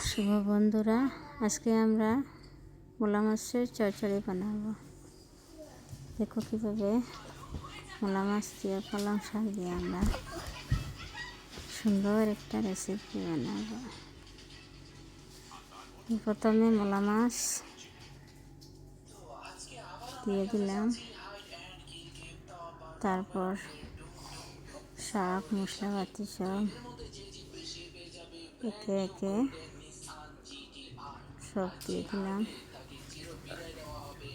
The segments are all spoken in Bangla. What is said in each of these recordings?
শুভ বন্ধুরা, আজকে আমরা মূলা মাছের চচ্চড়ি বানাবো। দেখো কীভাবে মূলা মাছ দিয়ে পালং শাক দিয়ে আমরা সুন্দর একটা রেসিপি বানাবো। প্রথমে মূলা মাছ দিয়ে দিলাম, তারপর শাক মশলাপাতি সব একে একে সব দিয়ে দিলাম।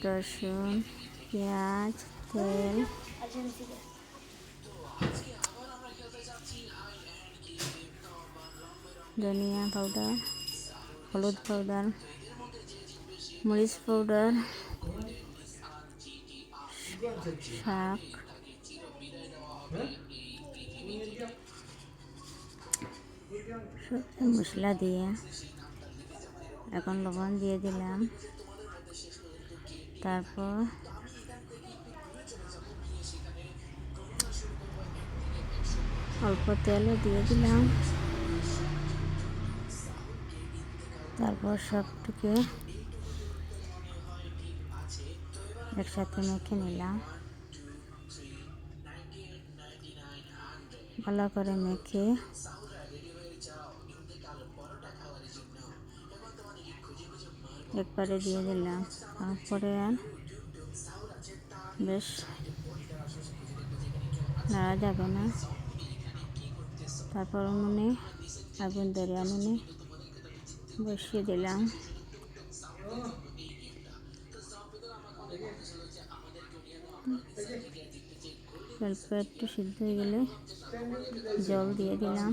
রসুন, পেঁয়াজ, তেল, ধনিয়া পাউডার, হলুদ পাউডার, মরিচ পাউডার, শাক, সবজি মশলা দিয়ে এখন লবণ দিয়ে দিলাম। তারপর অল্প তেলও দিয়ে দিলাম। তারপর সবটুকু একসাথে মেখে নিলাম। ভালো করে মেখে একবারে দিয়ে দিলাম। তারপরে আর বেশ নাড়া যাবে না। তারপর উনুনে আগুন ধরে উনুনে বসিয়ে দিলাম। অল্প একটু সিদ্ধ হয়ে গেলে জল দিয়ে দিলাম।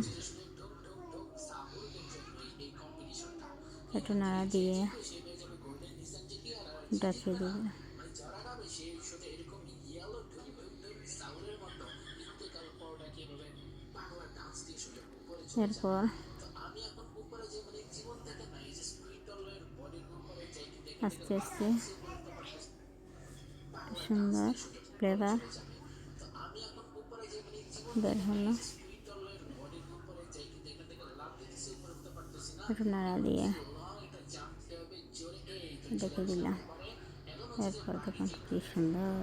একটু নাড়া দিয়ে ঢেকে দিলাম। এরপর আস্তে আস্তে সুন্দর ফ্লেভার বের হলো। একটু নাড়া দিয়ে ঢেকে দিলাম। এরপর দেখুন কি সুন্দর